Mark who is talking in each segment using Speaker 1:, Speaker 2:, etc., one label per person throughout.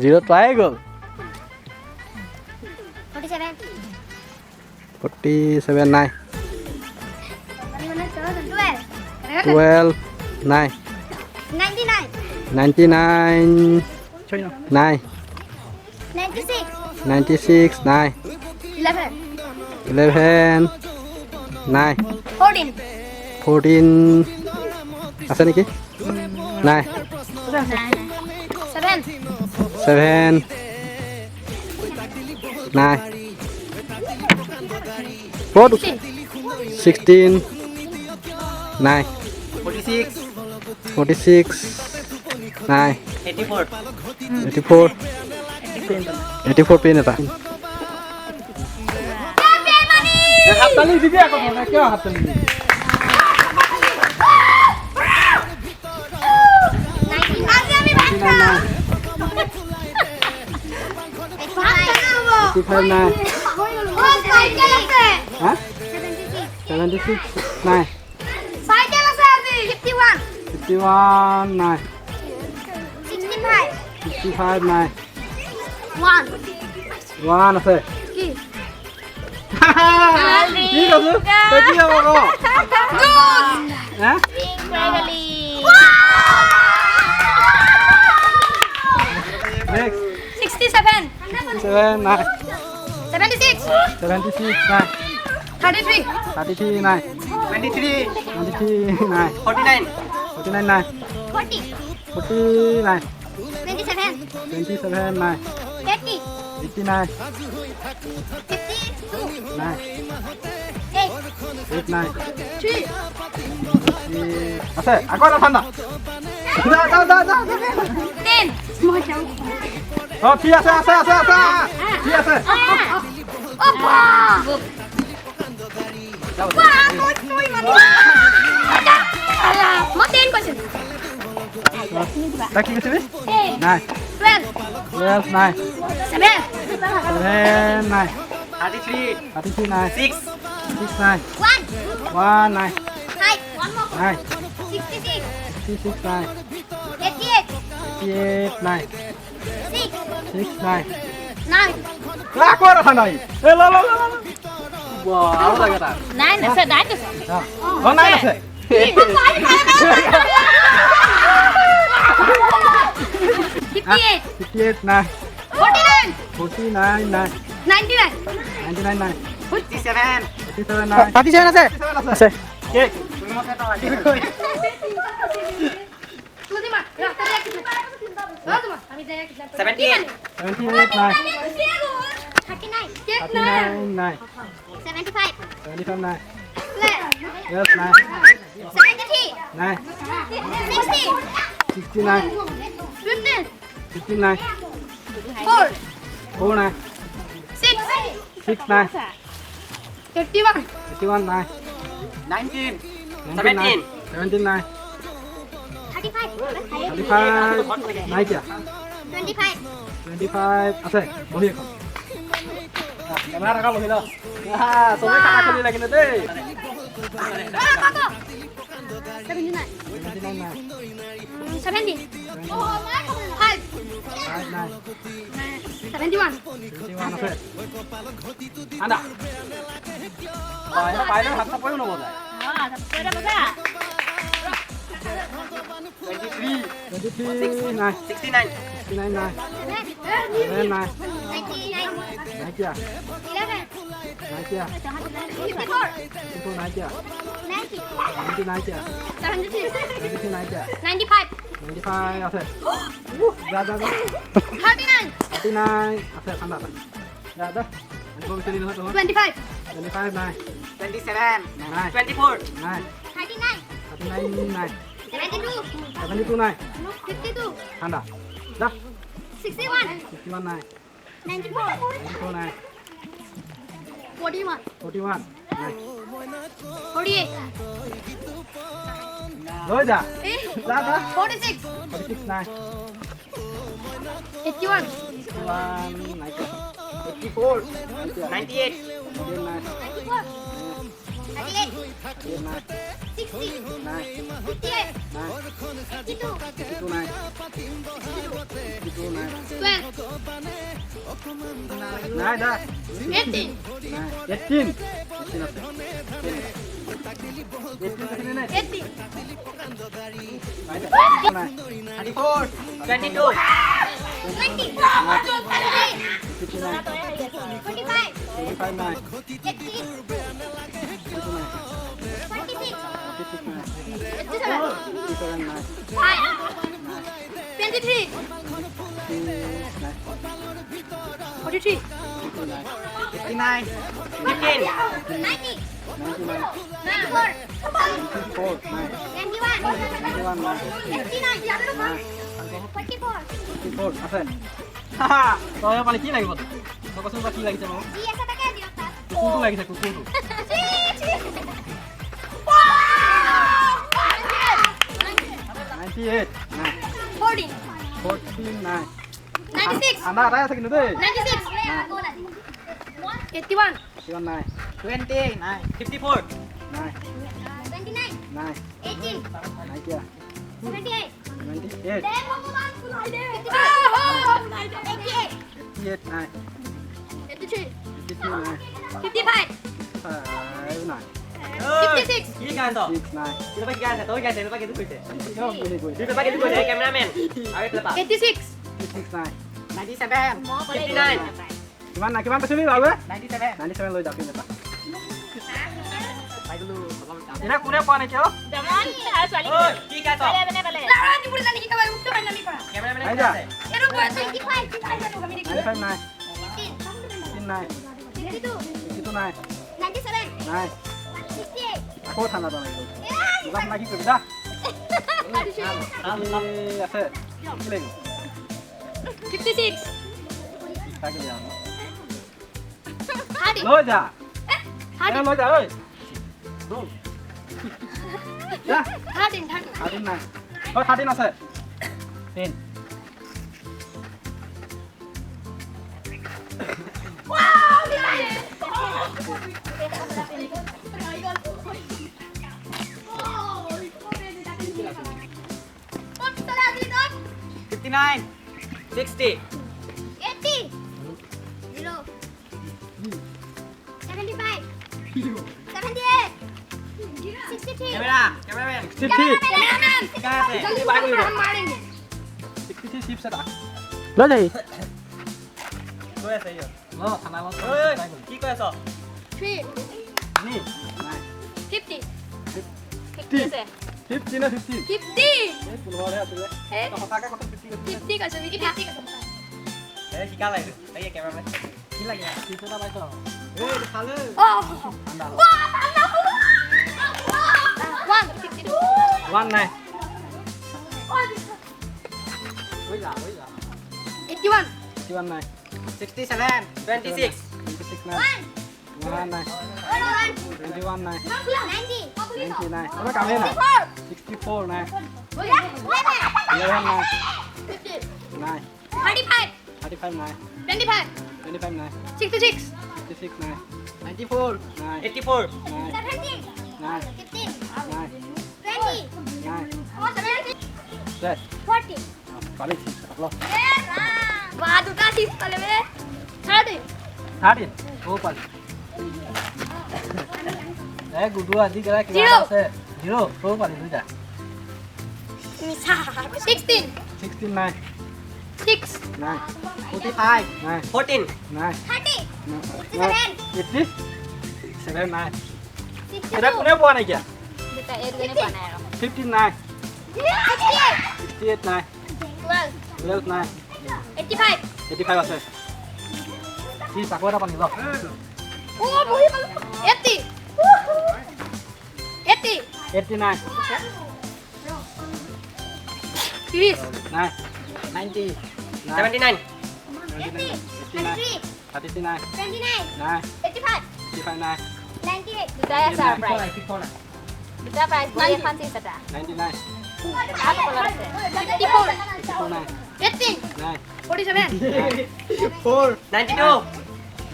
Speaker 1: 0 পাই গ'ল 47 নাই 12 নাই 99 নাই 96 নাই 11 নাই 14 আছে নেকি নাই 7 নাই 16 নাই 46 নাই 84 পেন এটা হাততালি দিবি আকৌ কিয় হাততালি দিবি নাই 76 নাই 51 নাই 65 নাই 1 আছে কি কৈছো তই কি হ'ব ক হা
Speaker 2: 67
Speaker 1: নাই
Speaker 2: 76
Speaker 1: 76 নাই
Speaker 2: 33
Speaker 1: 33 নাই 23 নাই 49 নাই 40 নাই 27 নাই 80 নাই নাই 8 নাই আছে আকৌ এটা ঠাণ্ডা যা অ কি আছে কি আছে কি কৈছিলি নাই 12 নাই 7 নাই 33 নাই 6 নাই 1 নাই 66 নাই 88 নাই 6 নাই আকৌ এটা নাই আৰু লাগে তাৰ
Speaker 2: নাই আছে
Speaker 1: নাই আছে 58 নাই 49 নাই 99 নাই 87 নাই 37 আছে কেক
Speaker 2: আমি যাই
Speaker 1: 78 নাই 39 নাই 75 নাই 12 নাই নাই 60 নাই 15 নাই 4 নাই 6 নাই 81 নাই 17 নাই 35 নাই কিয়া 25 আছে বহি এখন কেমেৰা থকা বহি ল চবে কাটা খুলি লাগিলে দেই
Speaker 2: 79
Speaker 1: নাই
Speaker 2: 70
Speaker 1: নাই
Speaker 2: 71
Speaker 1: আছে আন্দা পাইলে হাত চাপৰিও নবজায় 23 নাই 69 নাই 7 নাই নাই কিয়া নাই কিয়া 54 নাই কিয়া 90 নাই কিয়া 73 নাই কিয়া 95 আছে যা 39 আছে ঠাণ্ডা যা যা আনিব বিচাৰি নহয় তোমাৰ 25 নাই 27 নাই 24 নাই 39 নাই 72 নাই 52 ঠাণ্ডা যা 61 নাই 94 নাই 41 নাই
Speaker 2: 48
Speaker 1: লৈ যা যা
Speaker 2: 46
Speaker 1: নাই
Speaker 2: 81
Speaker 1: নাই 84
Speaker 3: 98
Speaker 1: নাই
Speaker 2: 94
Speaker 1: নাই
Speaker 2: 60,
Speaker 1: 9
Speaker 2: 58,
Speaker 1: 9
Speaker 2: 52,
Speaker 1: 52 9 52 9
Speaker 2: 12,
Speaker 1: 9 dah
Speaker 2: 18,
Speaker 1: 18 আছে 18 kesini nih
Speaker 2: 18,
Speaker 1: 34 22
Speaker 2: 20,
Speaker 1: 59
Speaker 2: 25,
Speaker 1: 25 9
Speaker 2: 18, 26,
Speaker 1: 57 9
Speaker 2: 5, 23, 43,
Speaker 1: 59
Speaker 2: 90,
Speaker 1: 99
Speaker 2: 94,
Speaker 1: 4 9
Speaker 2: 91,
Speaker 1: 91 9
Speaker 2: 89, 44,
Speaker 1: 4 আছে হাহা তই পালে কি লাগিব তই কচোন বা কি লাগিছে মোক
Speaker 2: জি আছে তাকে দিয়ক তাত
Speaker 1: কুকুৰটো লাগিছে কুকুৰটো
Speaker 2: জি জি
Speaker 1: 98 নাই
Speaker 2: 14,
Speaker 1: 14 নাই
Speaker 2: 96,
Speaker 1: আন্দা আটাই আছে কিন্তু দেই
Speaker 2: 96, 81,
Speaker 1: 21 নাই
Speaker 3: 20 নাই 54
Speaker 1: নাই
Speaker 2: 29,
Speaker 1: নাই
Speaker 2: 18,
Speaker 1: নাই কিয়া
Speaker 2: 78,
Speaker 1: 78
Speaker 2: 88,
Speaker 1: 88 নাই
Speaker 2: 83,
Speaker 1: 53 নাই
Speaker 2: 55,
Speaker 1: 5 নাই
Speaker 2: 56,
Speaker 3: কি গান তো
Speaker 1: 6 নাই
Speaker 3: কি পাই গান আছে তই গাইছে পাই কি কইছে
Speaker 1: কিয় বুলি কৈ
Speaker 3: তুই পাই কি কইছে ক্যামেৰাম্যান আৰু এটা পা
Speaker 2: 86,
Speaker 1: 6 নাই
Speaker 3: 97 59
Speaker 1: কিমান নাই কিমান পাইছিলি বাবু
Speaker 3: 97
Speaker 1: 97 লৈ যাবি নেপা
Speaker 3: পাই গলো
Speaker 1: এনে কোনে পোৱা নাই কিয়
Speaker 2: জমান আৰু ছোৱালী
Speaker 3: ঐ কি গান তো
Speaker 2: লাৰা দিবলৈ জানি কি কয় উত্তৰ নামি পৰা
Speaker 3: ক্যামেৰাম্যান
Speaker 1: আইজা
Speaker 3: আছে
Speaker 2: এৰো বয়স 25 আমি দেখি
Speaker 1: 95 নাই
Speaker 2: 18,
Speaker 1: 3 নাই
Speaker 2: 62,
Speaker 1: 62 নাই
Speaker 2: 97,
Speaker 1: নাই
Speaker 2: 68,
Speaker 1: আকৌ ঠাণ্ডা পানী গ'ল দুটা ঠাণ্ডা কি কৰিবি যা আছে কি লাগিব
Speaker 2: 56,
Speaker 1: তাকে যা
Speaker 2: 30,
Speaker 1: লৈ যা
Speaker 2: 30,
Speaker 1: লৈ যা ঐ যা
Speaker 2: 13,
Speaker 1: 13 নাই ঐ 13 আছে 10
Speaker 3: 59 60
Speaker 2: 80, 0, 75, 78, 63,
Speaker 3: ক্যামেৰাম্যান
Speaker 1: 60
Speaker 3: গান আছে
Speaker 2: जल्दी बाहर निकल हम मारेंगे
Speaker 1: 63 চিপছ এটা লৈ যাই
Speaker 3: কৈ আছে ইয়
Speaker 1: অ ঠাণ্ডা লছ
Speaker 3: ঐ কি কৈ আছ
Speaker 2: 3,
Speaker 1: নি নাই
Speaker 2: 50,
Speaker 1: 50 50 না 50
Speaker 2: 50,
Speaker 1: এই 15 হে আছিল
Speaker 2: ए,
Speaker 1: সঁচাকে কথা 50 কৈছিল
Speaker 2: 50 का सभी 50 का
Speaker 3: এ কি গান লাগে এই ক্যামেৰাম্যান
Speaker 1: কি লাগে চিপছ এটা পাইছ এই খালে
Speaker 2: ओह
Speaker 1: ঠাণ্ডা
Speaker 2: वन 52,
Speaker 1: 1 নাই ওই যা
Speaker 2: 81,
Speaker 1: 1 নাই
Speaker 3: 67 26
Speaker 1: 26 নাই 1 নাই 21 নাই 90 নাই ওটা কামে না 64 নাই 11 নাই নাই
Speaker 2: 35,
Speaker 1: 35 নাই
Speaker 2: 25,
Speaker 1: 25 নাই
Speaker 2: 66,
Speaker 1: 66 নাই
Speaker 3: 94
Speaker 1: নাই
Speaker 3: 84
Speaker 1: নাই
Speaker 2: 17,
Speaker 1: নাই
Speaker 2: 15,
Speaker 1: নাই
Speaker 2: 20,
Speaker 1: নাই
Speaker 2: 70,
Speaker 1: set
Speaker 2: 40.
Speaker 1: balik lo
Speaker 2: Waduh, kasih sekali be. 30,
Speaker 1: tadi oh pas gudu adi kira kira
Speaker 2: Zero.
Speaker 1: আছে 0 oh paling দুইটা
Speaker 2: misal 16,
Speaker 1: 16 নাই
Speaker 2: 6,
Speaker 1: নাই
Speaker 3: 45
Speaker 1: নাই
Speaker 3: 14
Speaker 1: নাই
Speaker 2: 30,
Speaker 1: 87 7 নাই
Speaker 2: 62,
Speaker 1: এটা কোনে পোৱা নাই কিয়া
Speaker 2: kita erganya panen.
Speaker 1: 15 নাই
Speaker 2: 68,
Speaker 1: 68 নাই
Speaker 2: 12,
Speaker 1: 12 নাই
Speaker 2: 85.
Speaker 1: 85 আছে কি চাকু এটা পানী ল
Speaker 2: Oh, boleh malu. 80. 80.
Speaker 1: 80 নাই
Speaker 2: 30.
Speaker 1: নাই
Speaker 3: 90
Speaker 1: নাই
Speaker 3: 79
Speaker 2: 80. 93.
Speaker 1: 33 নাই
Speaker 2: 29.
Speaker 1: নাই
Speaker 2: 85.
Speaker 1: 85 নাই
Speaker 2: 98.
Speaker 4: Saya
Speaker 1: 99
Speaker 4: surprise. Kita price boleh fancy saja.
Speaker 1: 99
Speaker 4: Apa color sih?
Speaker 2: 54.
Speaker 1: 84 নাই
Speaker 2: 18.
Speaker 1: নাই
Speaker 2: 47.
Speaker 3: 4 92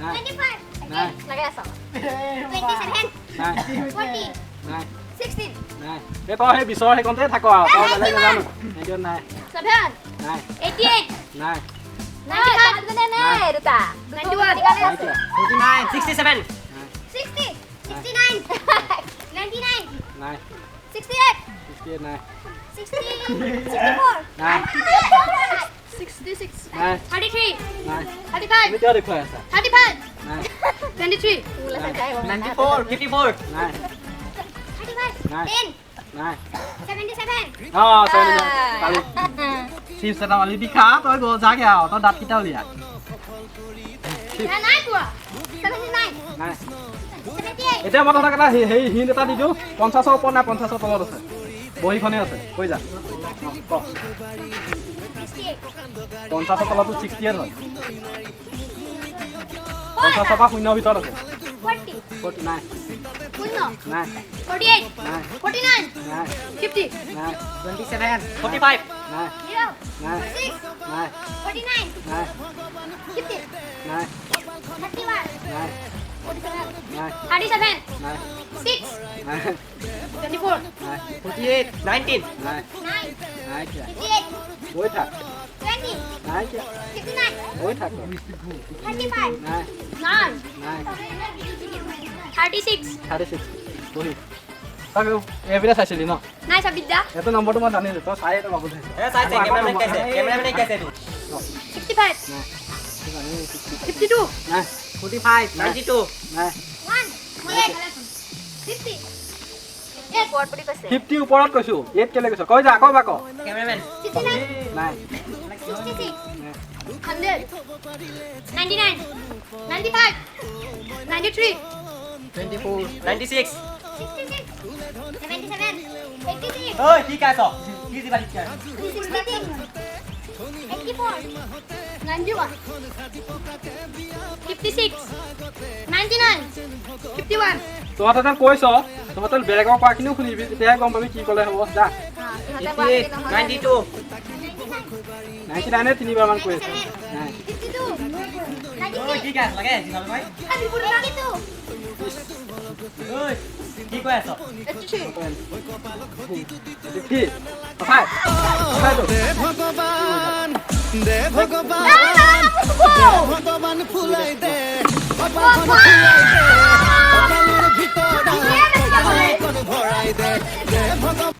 Speaker 1: নাই
Speaker 2: 95.
Speaker 1: নাই
Speaker 4: Lagi asal.
Speaker 2: 27.
Speaker 1: নাই
Speaker 2: 40.
Speaker 1: নাই
Speaker 2: 16
Speaker 1: নাই এই তই সেই বিচৰ সেইকণতে থাক আৰু তই বেলেগ নাজানো সেইটোত নাই
Speaker 2: 7
Speaker 1: নাই
Speaker 2: 88
Speaker 1: নাই
Speaker 2: 95
Speaker 4: Itu nenek, Duta.
Speaker 2: 91
Speaker 1: নাই কিয়
Speaker 3: 49 67
Speaker 2: 60 69 99
Speaker 1: নাই
Speaker 2: 68
Speaker 1: 68 নাই
Speaker 2: 64
Speaker 1: নাই
Speaker 2: 66
Speaker 1: নাই
Speaker 2: 33
Speaker 1: নাই
Speaker 2: 35
Speaker 1: তুমি কিয় দেখুৱাই আছা
Speaker 2: 35
Speaker 1: নাই
Speaker 2: 23
Speaker 4: Mula saya mau
Speaker 3: 94 54
Speaker 1: নাই
Speaker 2: 35
Speaker 1: নাই
Speaker 2: 10
Speaker 1: নাই
Speaker 2: 77
Speaker 1: অঁ চাই কালি চিপছ এটা মালি বিখা তই গৈ যাগে আৰু তই দাঁতকেইটা উলিয়া
Speaker 2: নাই পোৱা 79
Speaker 1: নাই
Speaker 2: 78
Speaker 1: এতিয়া মই তহঁতক এটা হেৰি হিণ্ট এটা দি দিওঁ 50ৰ ওপৰত নাই 50ৰ তলত আছে বহীখনে আছে কৈ যা ক 50ৰ তলতো 68 হয় 50ৰ পৰা শূন্যৰ ভিতৰত আছে
Speaker 2: 40
Speaker 1: 40 নাই
Speaker 2: 0
Speaker 1: নাই
Speaker 2: 48
Speaker 1: নাই
Speaker 2: 49
Speaker 1: নাই
Speaker 2: 50
Speaker 1: নাই
Speaker 3: 27 45
Speaker 1: নাই
Speaker 2: 0
Speaker 1: নাই
Speaker 2: 6
Speaker 1: নাই
Speaker 2: 49
Speaker 1: নাই
Speaker 2: 50
Speaker 1: নাই
Speaker 2: 31
Speaker 1: নাই
Speaker 2: 47
Speaker 1: নাই
Speaker 2: 37
Speaker 1: নাই
Speaker 2: 6
Speaker 1: নাই
Speaker 2: 24
Speaker 1: নাই
Speaker 3: 48 19
Speaker 1: নাই
Speaker 2: 9
Speaker 1: নাই কিয়
Speaker 2: 58
Speaker 1: গৈ থাক
Speaker 2: 20
Speaker 1: নাই কিয়
Speaker 2: 59
Speaker 1: গৈ থাক
Speaker 2: 35
Speaker 1: নাই
Speaker 2: 9
Speaker 1: নাই
Speaker 2: 36
Speaker 1: 36 বহি তই এইপিনে চাইছিলি ন
Speaker 2: নাই চাবিদা
Speaker 1: এইটো নম্বৰটো মই জানিলোঁ তই চাই এইটো বাবু
Speaker 3: ए साइड से कैमरामैन कैसे तू
Speaker 2: 65 52
Speaker 1: নাই
Speaker 3: 45 92
Speaker 1: নাই
Speaker 2: 1 50
Speaker 4: buat beli pesen.
Speaker 1: 50 ওপৰত কৈছোঁ 8 কেলে কৈছ কৈ যা আকৌ বাক
Speaker 3: कैमरामैन
Speaker 2: 69
Speaker 1: নাই
Speaker 2: 66
Speaker 1: নাই
Speaker 2: 100 99 95 93
Speaker 3: 24 96
Speaker 2: 66 77 83
Speaker 3: ओए ठीक है तो किसी बात क्या
Speaker 2: 63 84 91 56 99 51
Speaker 1: তহঁতে যেন কৈছ তহঁতে বেলেগৰ পৰা কিনিও শুনিবি তেতিয়াহে গম পাবি কি ক'লে হ'ব যা
Speaker 3: 88 92
Speaker 1: 99 তিনিবাৰমান কৈ আছে নাই
Speaker 2: 52
Speaker 3: ओए ठीक है लगे जिनाल भाई
Speaker 2: 92
Speaker 3: ओए ठीक है तो
Speaker 1: 50 কথাই কথাইতো
Speaker 5: ভগবান দে ভগবান ভগবান ফুলাই দে ভিতৰত ভৰাই দে ভগবান